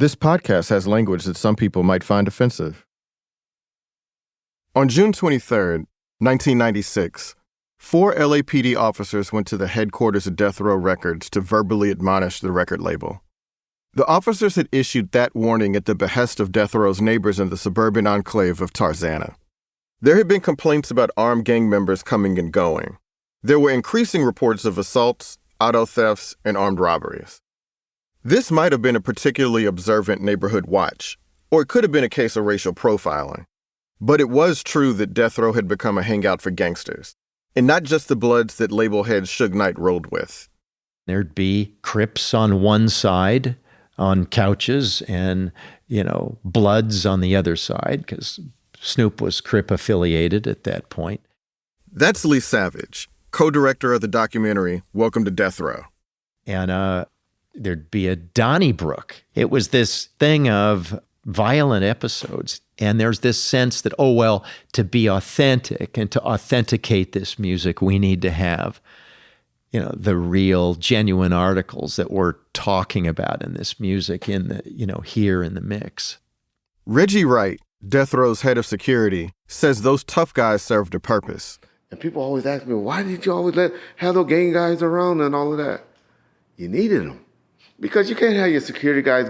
This podcast has language that some people might find offensive. On June 23, 1996, 4 LAPD officers went to the headquarters of Death Row Records to verbally admonish the record label. The officers had issued that warning at the behest of Death Row's neighbors in the suburban enclave of Tarzana. There had been complaints about armed gang members coming and going. There were increasing reports of assaults, auto thefts, and armed robberies. This might have been a particularly observant neighborhood watch, or it could have been a case of racial profiling. But it was true that Death Row had become a hangout for gangsters, and not just the Bloods that label head Suge Knight rolled with. There'd be Crips on one side on couches and, Bloods on the other side, because Snoop was Crip affiliated at that point. That's Lee Savage, co-director of the documentary Welcome to Death Row. And there'd be a Donnybrook. It was this thing of violent episodes. And there's this sense that, to be authentic and to authenticate this music, we need to have, the real, genuine articles that we're talking about in this music in the, here in the mix. Reggie Wright, Death Row's head of security, says those tough guys served a purpose. And people always ask me, why did you always have those gang guys around and all of that? You needed them. Because you can't have your security guys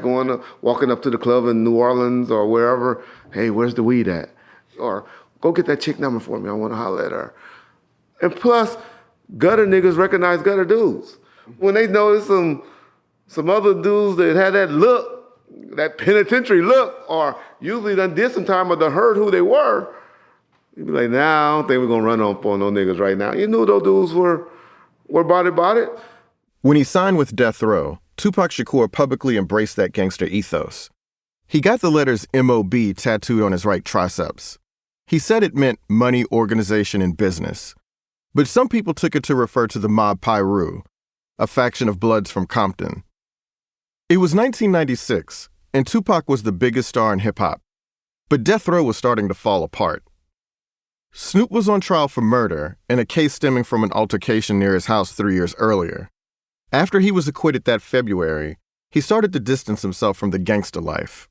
walking up to the club in New Orleans or wherever. Hey, where's the weed at? Or go get that chick number for me. I want to holler at her. And plus, gutter niggas recognize gutter dudes. When they notice some other dudes that had that look, that penitentiary look, or usually done did some time or done heard who they were, you'd be like, nah, I don't think we're going to run up on those niggas right now. You knew those dudes were about it. When he signed with Death Row, Tupac Shakur publicly embraced that gangster ethos. He got the letters M.O.B. tattooed on his right triceps. He said it meant money, organization, and business. But some people took it to refer to the Mob Piru, a faction of Bloods from Compton. It was 1996, and Tupac was the biggest star in hip-hop. But Death Row was starting to fall apart. Snoop was on trial for murder in a case stemming from an altercation near his house 3 years earlier. After he was acquitted that February, he started to distance himself from the gangster life.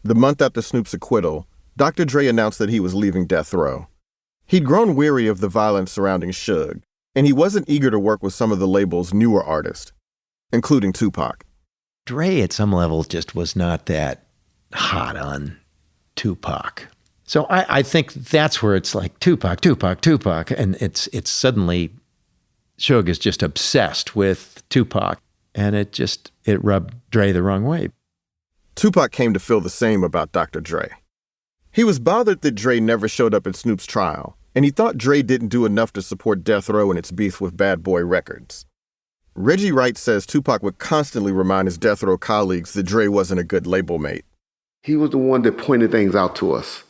The month after Snoop's acquittal, Dr. Dre announced that he was leaving Death Row. He'd grown weary of the violence surrounding Suge, and he wasn't eager to work with some of the label's newer artists, including Tupac. Dre, at some level, just was not that hot on Tupac. So I think that's where it's like Tupac, and it's suddenly Suge is just obsessed with Tupac, and it rubbed Dre the wrong way. Tupac came to feel the same about Dr. Dre. He was bothered that Dre never showed up at Snoop's trial, and he thought Dre didn't do enough to support Death Row in its beef with Bad Boy Records. Reggie Wright says Tupac would constantly remind his Death Row colleagues that Dre wasn't a good label mate. He was the one that pointed things out to us.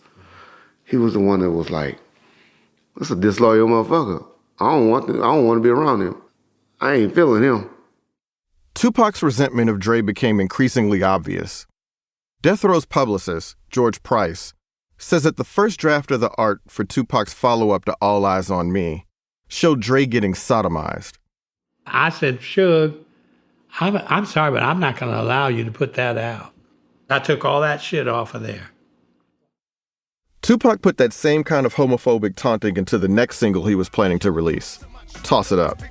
He was the one that was like, "That's a disloyal motherfucker. I don't want to be around him. I ain't feeling him." Tupac's resentment of Dre became increasingly obvious. Death Row's publicist, George Price, says that the first draft of the art for Tupac's follow-up to All Eyes on Me showed Dre getting sodomized. I said, Suge, I'm sorry, but I'm not going to allow you to put that out. I took all that shit off of there. Tupac put that same kind of homophobic taunting into the next single he was planning to release, Toss It Up.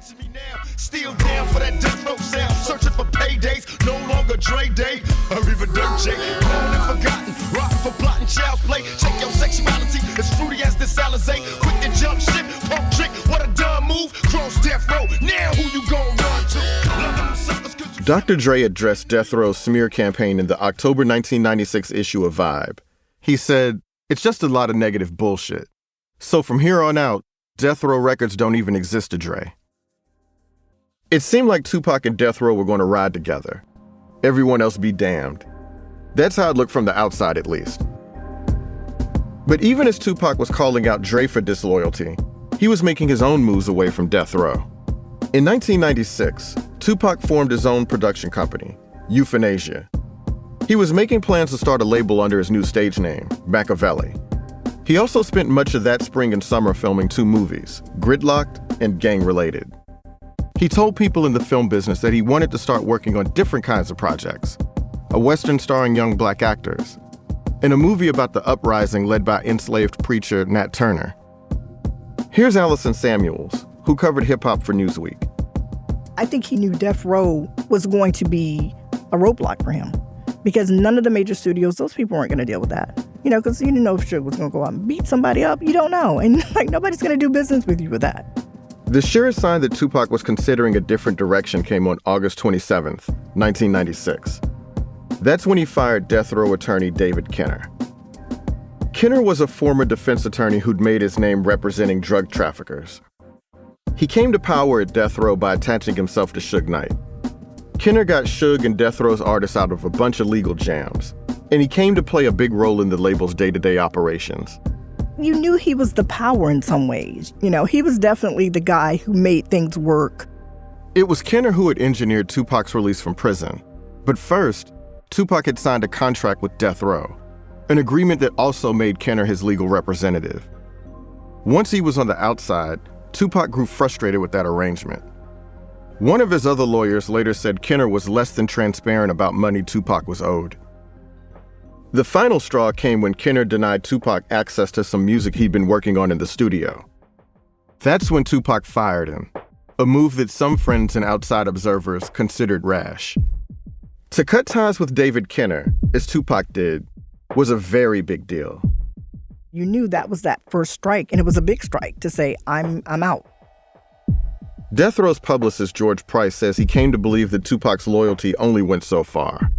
Still down for that Death Row sound, searching for paydays, no longer Dre Day, or even Dirt J. Gone and forgotten, rotten for plotting child's play. Check your sexuality, as fruity as this Alizé. Quick to jump ship, pump trick, what a dumb move. Cross Death Row, now who you gon' run to? Dr. Dre addressed Death Row's smear campaign in the October 1996 issue of Vibe. He said, "It's just a lot of negative bullshit. So from here on out, Death Row Records don't even exist to Dre." It seemed like Tupac and Death Row were going to ride together. Everyone else be damned. That's how it looked from the outside, at least. But even as Tupac was calling out Dre for disloyalty, he was making his own moves away from Death Row. In 1996, Tupac formed his own production company, Euthanasia. He was making plans to start a label under his new stage name, Machiavelli. He also spent much of that spring and summer filming 2 movies, Gridlocked and Gang Related. He told people in the film business that he wanted to start working on different kinds of projects, a Western starring young black actors, and a movie about the uprising led by enslaved preacher Nat Turner. Here's Allison Samuels, who covered hip-hop for Newsweek. I think he knew Death Row was going to be a roadblock for him because none of the major studios, those people weren't going to deal with that. You know, because you didn't know if Suge was going to go out and beat somebody up. You don't know. And like nobody's going to do business with you with that. The surest sign that Tupac was considering a different direction came on August 27th, 1996. That's when he fired Death Row attorney David Kenner. Kenner was a former defense attorney who'd made his name representing drug traffickers. He came to power at Death Row by attaching himself to Suge Knight. Kenner got Suge and Death Row's artists out of a bunch of legal jams, and he came to play a big role in the label's day-to-day operations. You knew he was the power in some ways. You know, he was definitely the guy who made things work. It was Kenner who had engineered Tupac's release from prison. But first, Tupac had signed a contract with Death Row, an agreement that also made Kenner his legal representative. Once he was on the outside, Tupac grew frustrated with that arrangement. One of his other lawyers later said Kenner was less than transparent about money Tupac was owed. The final straw came when Kenner denied Tupac access to some music he'd been working on in the studio. That's when Tupac fired him, a move that some friends and outside observers considered rash. To cut ties with David Kenner, as Tupac did, was a very big deal. You knew that was that first strike, and it was a big strike to say, I'm out. Death Row's publicist George Price says he came to believe that Tupac's loyalty only went so far.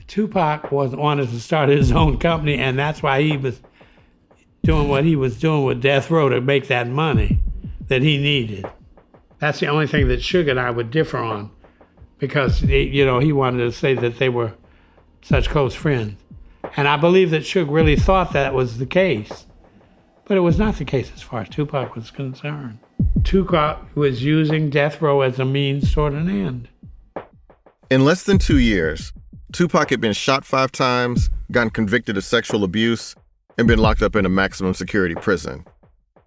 Tupac wanted to start his own company, and that's why he was doing what he was doing with Death Row to make that money that he needed. That's the only thing that Suge and I would differ on, because he wanted to say that they were such close friends. And I believe that Suge really thought that was the case. But it was not the case as far as Tupac was concerned. Tupac was using Death Row as a means toward an end. In less than 2 years, Tupac had been shot 5 times, gotten convicted of sexual abuse, and been locked up in a maximum security prison.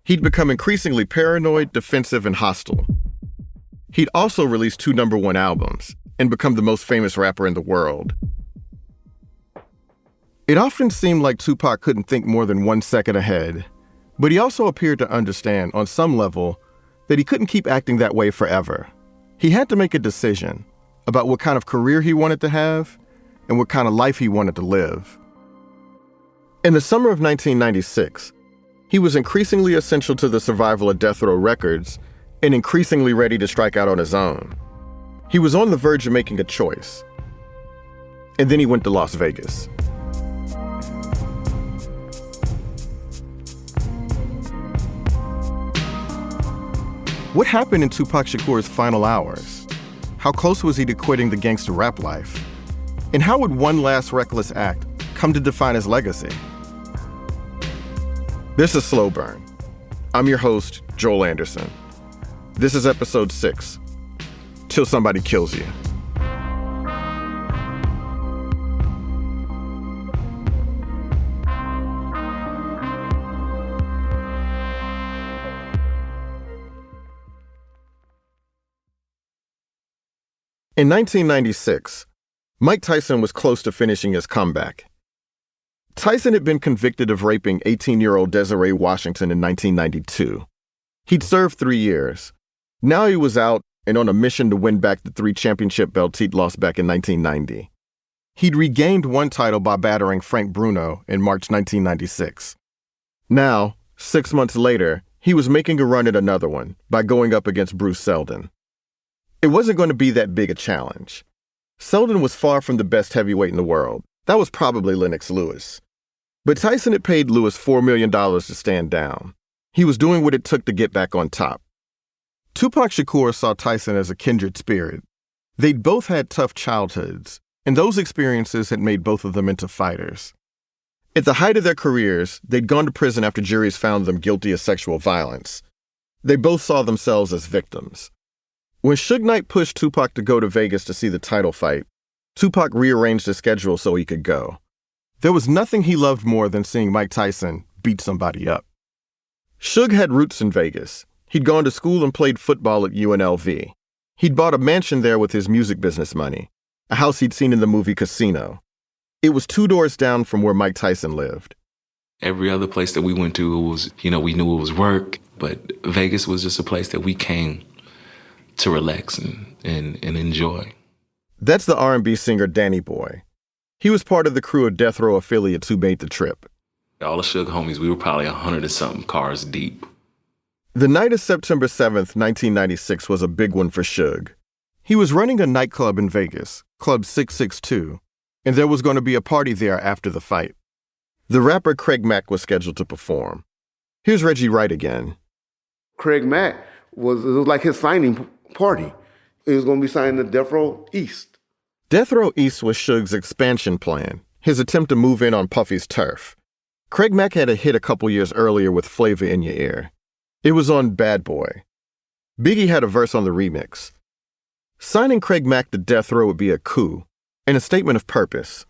He'd become increasingly paranoid, defensive, and hostile. He'd also released 2 #1 albums and become the most famous rapper in the world. It often seemed like Tupac couldn't think more than 1 second ahead, but he also appeared to understand, on some level, that he couldn't keep acting that way forever. He had to make a decision about what kind of career he wanted to have and what kind of life he wanted to live. In the summer of 1996, he was increasingly essential to the survival of Death Row Records and increasingly ready to strike out on his own. He was on the verge of making a choice. And then he went to Las Vegas. What happened in Tupac Shakur's final hours? How close was he to quitting the gangster rap life? And how would one last reckless act come to define his legacy? This is Slow Burn. I'm your host, Joel Anderson. This is episode 6, Till Somebody Kills You. In 1996, Mike Tyson was close to finishing his comeback. Tyson had been convicted of raping 18-year-old Desiree Washington in 1992. He'd served 3 years. Now he was out and on a mission to win back the 3 championship belts he'd lost back in 1990. He'd regained one title by battering Frank Bruno in March 1996. Now, 6 months later, he was making a run at another one by going up against Bruce Seldon. It wasn't going to be that big a challenge. Seldon was far from the best heavyweight in the world. That was probably Lennox Lewis. But Tyson had paid Lewis $4 million to stand down. He was doing what it took to get back on top. Tupac Shakur saw Tyson as a kindred spirit. They'd both had tough childhoods, and those experiences had made both of them into fighters. At the height of their careers, they'd gone to prison after juries found them guilty of sexual violence. They both saw themselves as victims. When Suge Knight pushed Tupac to go to Vegas to see the title fight, Tupac rearranged his schedule so he could go. There was nothing he loved more than seeing Mike Tyson beat somebody up. Suge had roots in Vegas. He'd gone to school and played football at UNLV. He'd bought a mansion there with his music business money, a house he'd seen in the movie Casino, It was 2 doors down from where Mike Tyson lived. Every other place that we went to was, we knew it was work, but Vegas was just a place that we came to relax and enjoy. That's the R&B singer Danny Boy. He was part of the crew of Death Row affiliates who made the trip. All the Suge homies, we were probably 100 and something cars deep. The night of September 7th, 1996 was a big one for Suge. He was running a nightclub in Vegas, Club 662, and there was going to be a party there after the fight. The rapper Craig Mack was scheduled to perform. Here's Reggie Wright again. Craig Mack it was like his signing party. He was going to be signing to Death Row East. Death Row East was Suge's expansion plan, his attempt to move in on Puffy's turf. Craig Mack had a hit a couple years earlier with Flavor in Your Ear. It was on Bad Boy. Biggie had a verse on the remix. Signing Craig Mack to Death Row would be a coup and a statement of purpose.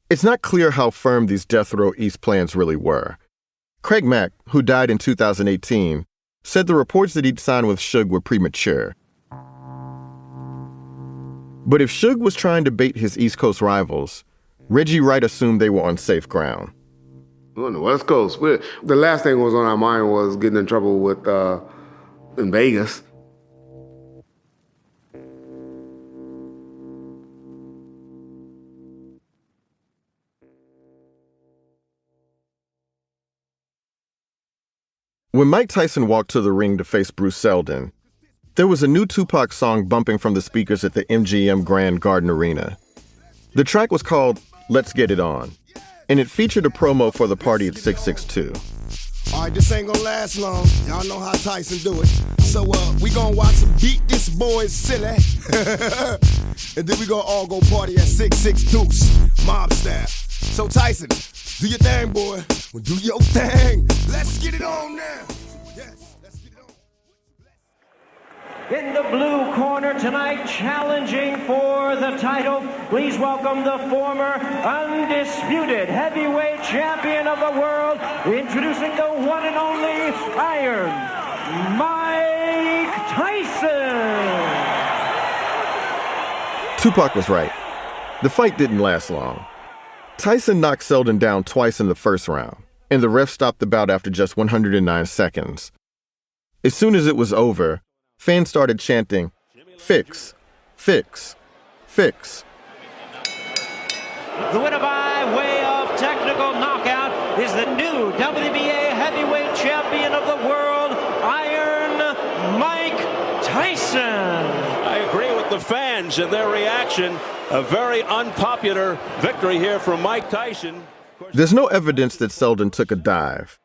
It's not clear how firm these Death Row East plans really were. Craig Mack, who died in 2018, said the reports that he'd signed with Suge were premature. But if Suge was trying to bait his East Coast rivals, Reggie Wright assumed they were on safe ground. We're on the West Coast. The last thing that was on our mind was getting in trouble with in Vegas. When Mike Tyson walked to the ring to face Bruce Seldon, there was a new Tupac song bumping from the speakers at the MGM Grand Garden Arena. The track was called Let's Get It On, and it featured a promo for the party at 662. All right, this ain't gonna last long. Y'all know how Tyson do it. So we gonna watch him beat this boy silly. And then we gonna all go party at 662, mob style. So Tyson, do your thing, boy. Well, do your thing. Let's get it on now. Yes, let's get it on. In the blue corner tonight, challenging for the title, please welcome the former undisputed heavyweight champion of the world, introducing the one and only Iron Mike Tyson. Tupac was right. The fight didn't last long. Tyson knocked Seldon down twice in the first round, and the ref stopped the bout after just 109 seconds. As soon as it was over, fans started chanting, "Fix, fix, fix." The winner by way of technical knockout is the new WBA heavyweight champion of the world, Iron Mike Tyson. I agree with the fans and their reaction. A very unpopular victory here from Mike Tyson. There's no evidence that Seldon took a dive,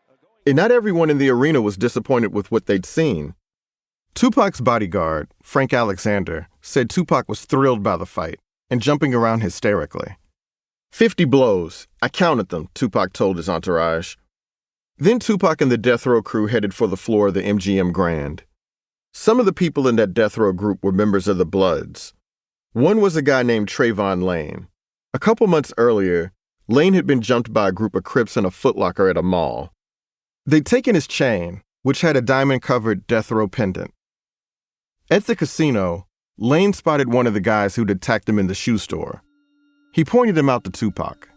and not everyone in the arena was disappointed with what they'd seen. Tupac's bodyguard, Frank Alexander, said Tupac was thrilled by the fight and jumping around hysterically. 50 blows. I counted them, Tupac told his entourage. Then Tupac and the Death Row crew headed for the floor of the MGM Grand. Some of the people in that Death Row group were members of the Bloods. One was a guy named Trayvon Lane. A couple months earlier, Lane had been jumped by a group of Crips in a Foot Locker at a mall. They'd taken his chain, which had a diamond-covered Death Row pendant. At the casino, Lane spotted one of the guys who'd attacked him in the shoe store. He pointed him out to Tupac.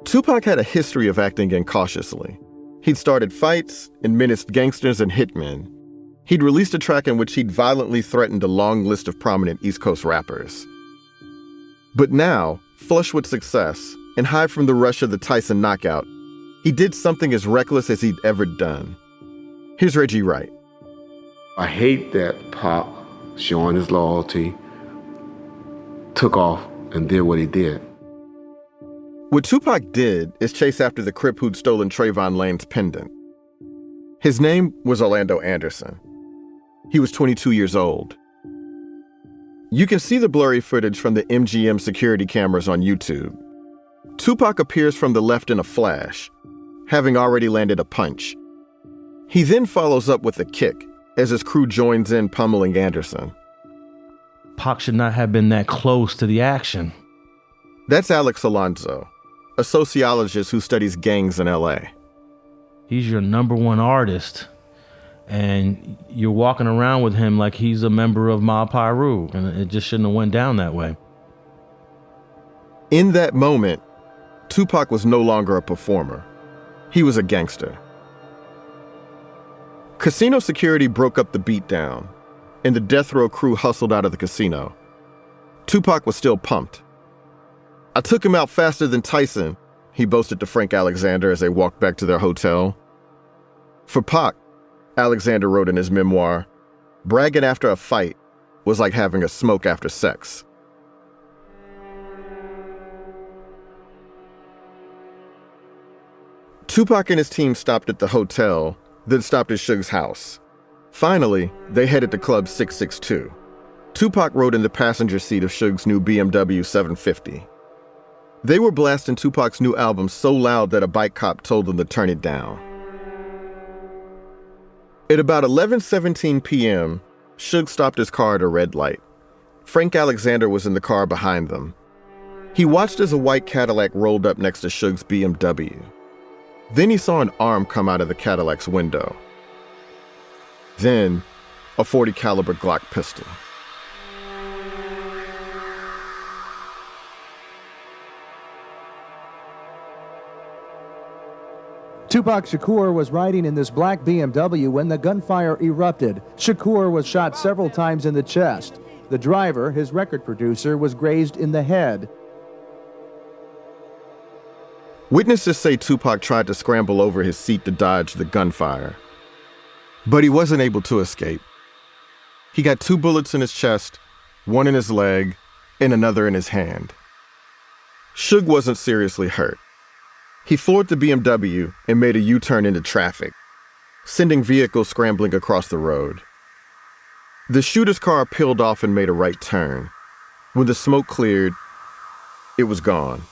Tupac had a history of acting incautiously. He'd started fights and menaced gangsters and hitmen. He'd released a track in which he'd violently threatened a long list of prominent East Coast rappers. But now, flush with success and high from the rush of the Tyson knockout, he did something as reckless as he'd ever done. Here's Reggie Wright. I hate that Pop, showing his loyalty, took off and did what he did. What Tupac did is chase after the Crip who'd stolen Trayvon Lane's pendant. His name was Orlando Anderson. He was 22 years old. You can see the blurry footage from the MGM security cameras on YouTube. Tupac appears from the left in a flash, having already landed a punch. He then follows up with a kick as his crew joins in pummeling Anderson. Pac should not have been that close to the action. That's Alex Alonso, a sociologist who studies gangs in LA. He's your number one artist. and you're walking around with him like he's a member of Mob Piru, and it just shouldn't have went down that way. In that moment, Tupac was no longer a performer. He was a gangster. Casino security broke up the beatdown, and the death row crew hustled out of the casino. Tupac was still pumped. "I took him out faster than Tyson," he boasted to Frank Alexander as they walked back to their hotel. For Pac, Alexander wrote in his memoir, bragging after a fight was like having a smoke after sex. Tupac and his team stopped at the hotel, then stopped at Suge's house. Finally, they headed to Club 662. Tupac rode in the passenger seat of Suge's new BMW 750. They were blasting Tupac's new album so loud that a bike cop told them to turn it down. At about 11:17 p.m., Suge stopped his car at a red light. Frank Alexander was in the car behind them. He watched as a white Cadillac rolled up next to Suge's BMW. Then he saw an arm come out of the Cadillac's window. Then, a .40 caliber Glock pistol. Tupac Shakur was riding in this black BMW when the gunfire erupted. Shakur was shot several times in the chest. The driver, his record producer, was grazed in the head. Witnesses say Tupac tried to scramble over his seat to dodge the gunfire, but he wasn't able to escape. He got 2 bullets in his chest, 1 in his leg, and another in his hand. Suge wasn't seriously hurt. He floored the BMW and made a U-turn into traffic, sending vehicles scrambling across the road. The shooter's car peeled off and made a right turn. When the smoke cleared, it was gone.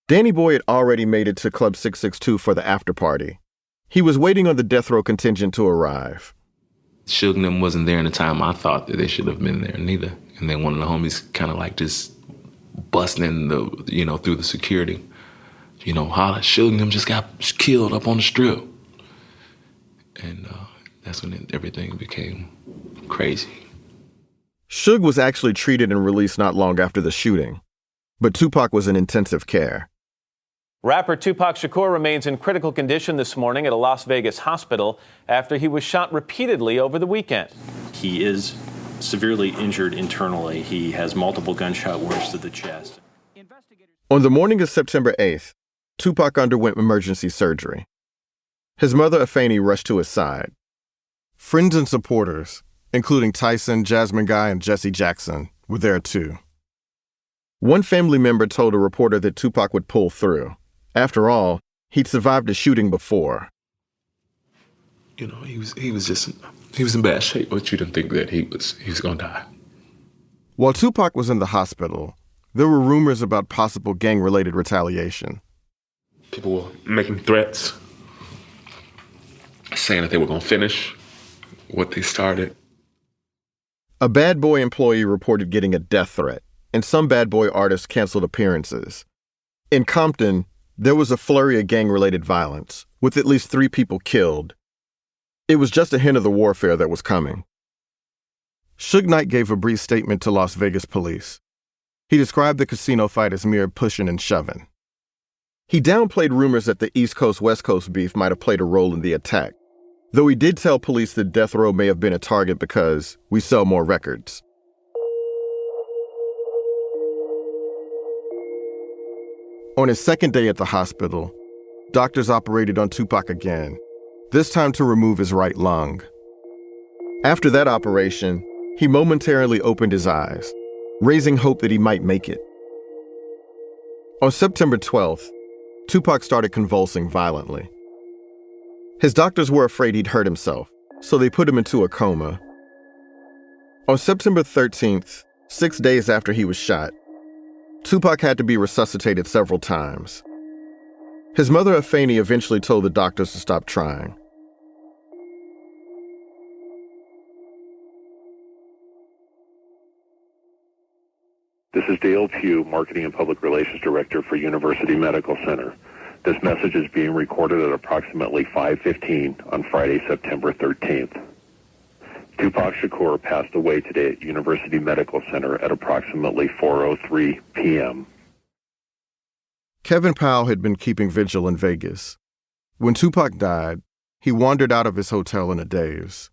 Danny Boy had already made it to Club 662 for the after party. He was waiting on the death row contingent to arrive. Suge and them wasn't there in the time I thought that they should have been there neither. And then one of the homies kind of like just busting in the, through the security. Holla, Suge and them just got killed up on the strip. And that's when everything became crazy. Suge was actually treated and released not long after the shooting, but Tupac was in intensive care. Rapper Tupac Shakur remains in critical condition this morning at a Las Vegas hospital after he was shot repeatedly over the weekend. He is severely injured internally. He has multiple gunshot wounds to the chest. On the morning of September 8th, Tupac underwent emergency surgery. His mother, Afeni, rushed to his side. Friends and supporters, including Tyson, Jasmine Guy, and Jesse Jackson, were there too. One family member told a reporter that Tupac would pull through. After all, he'd survived a shooting before. He was in bad shape, but you didn't think that he was going to die. While Tupac was in the hospital, there were rumors about possible gang-related retaliation. People were making threats, saying that they were going to finish what they started. A Bad Boy employee reported getting a death threat, and some Bad Boy artists canceled appearances. In Compton, there was a flurry of gang-related violence, with at least 3 people killed. It was just a hint of the warfare that was coming. Suge Knight gave a brief statement to Las Vegas police. He described the casino fight as mere pushing and shoving. He downplayed rumors that the East Coast-West Coast beef might have played a role in the attack, though he did tell police that Death Row may have been a target because we sell more records. On his second day at the hospital, doctors operated on Tupac again, this time to remove his right lung. After that operation, he momentarily opened his eyes, raising hope that he might make it. On September 12th, Tupac started convulsing violently. His doctors were afraid he'd hurt himself, so they put him into a coma. On September 13th, 6 days after he was shot, Tupac had to be resuscitated several times. His mother, Afeni, eventually told the doctors to stop trying. This is Dale Pugh, Marketing and Public Relations Director for University Medical Center. This message is being recorded at approximately 5:15 on Friday, September 13th. Tupac Shakur passed away today at University Medical Center at approximately 4:03 p.m. Kevin Powell had been keeping vigil in Vegas. When Tupac died, he wandered out of his hotel in a daze.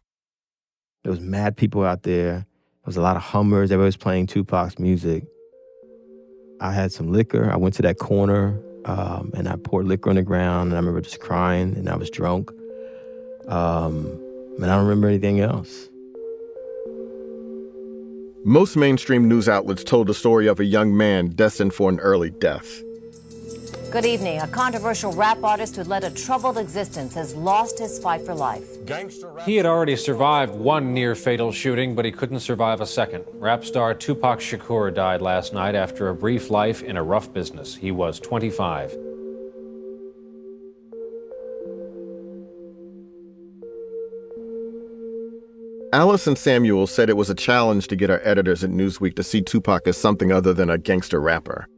There was mad people out there. There was a lot of Hummers. Everybody was playing Tupac's music. I had some liquor. I went to that corner, and I poured liquor on the ground, and I remember just crying, and I was drunk. And I don't remember anything else. Most mainstream news outlets told the story of a young man destined for an early death. Good evening. A controversial rap artist who led a troubled existence has lost his fight for life. He had already survived one near-fatal shooting, but he couldn't survive a second. Rap star Tupac Shakur died last night after a brief life in a rough business. He was 25. Allison Samuel said it was a challenge to get our editors at Newsweek to see Tupac as something other than a gangster rapper.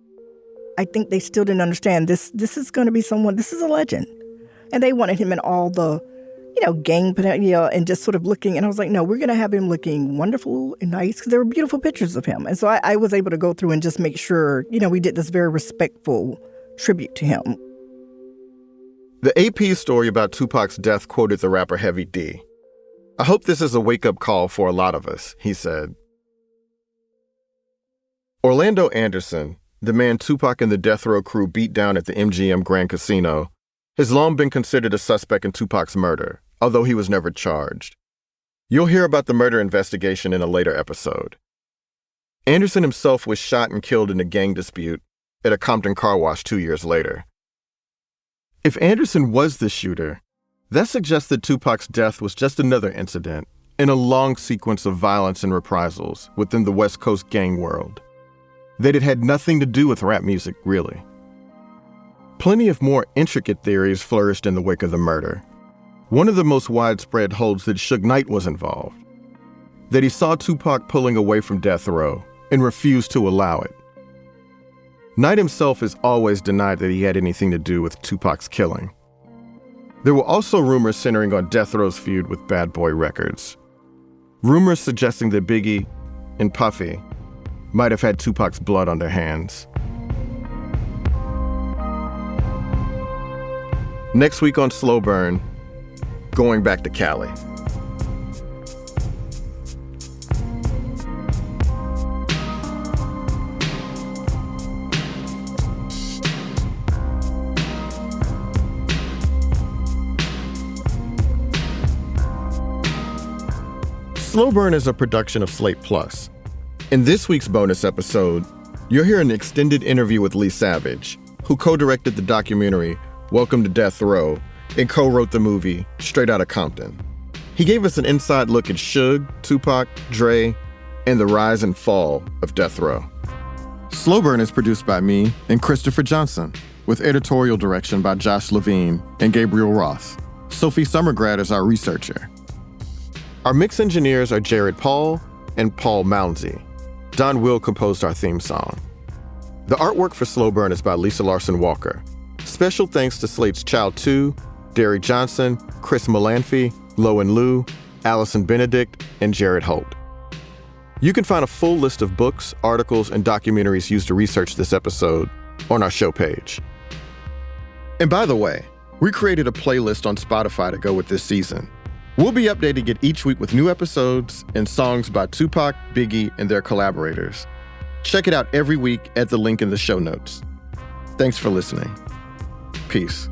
I think they still didn't understand this is going to be someone, this is a legend. And they wanted him in all the, gang, and just sort of looking. And I was like, no, we're going to have him looking wonderful and nice, because there were beautiful pictures of him. And so I was able to go through and just make sure, we did this very respectful tribute to him. The AP story about Tupac's death quoted the rapper Heavy D. I hope this is a wake-up call for a lot of us, he said. Orlando Anderson, the man Tupac and the Death Row crew beat down at the MGM Grand Casino, has long been considered a suspect in Tupac's murder, although he was never charged. You'll hear about the murder investigation in a later episode. Anderson himself was shot and killed in a gang dispute at a Compton car wash 2 years later. If Anderson was the shooter, that suggests that Tupac's death was just another incident in a long sequence of violence and reprisals within the West Coast gang world. That it had nothing to do with rap music, really. Plenty of more intricate theories flourished in the wake of the murder. One of the most widespread holds that Suge Knight was involved. That he saw Tupac pulling away from death row and refused to allow it. Knight himself has always denied that he had anything to do with Tupac's killing. There were also rumors centering on Death Row's feud with Bad Boy Records. Rumors suggesting that Biggie and Puffy might have had Tupac's blood on their hands. Next week on Slow Burn, going back to Cali. Slow Burn is a production of Slate Plus. In this week's bonus episode, you'll hear an extended interview with Lee Savage, who co-directed the documentary Welcome to Death Row and co-wrote the movie Straight Outta Compton. He gave us an inside look at Suge, Tupac, Dre, and the rise and fall of Death Row. Slow Burn is produced by me and Christopher Johnson, with editorial direction by Josh Levine and Gabriel Roth. Sophie Summergrad is our researcher. Our mix engineers are Jared Paul and Paul Mounsey. Don Will composed our theme song. The artwork for Slow Burn is by Lisa Larson Walker. Special thanks to Slate's Child 2, Derry Johnson, Chris Malanphy, Lowen Liu, Allison Benedict, and Jared Holt. You can find a full list of books, articles, and documentaries used to research this episode on our show page. And by the way, we created a playlist on Spotify to go with this season. We'll be updating it each week with new episodes and songs by Tupac, Biggie, and their collaborators. Check it out every week at the link in the show notes. Thanks for listening. Peace.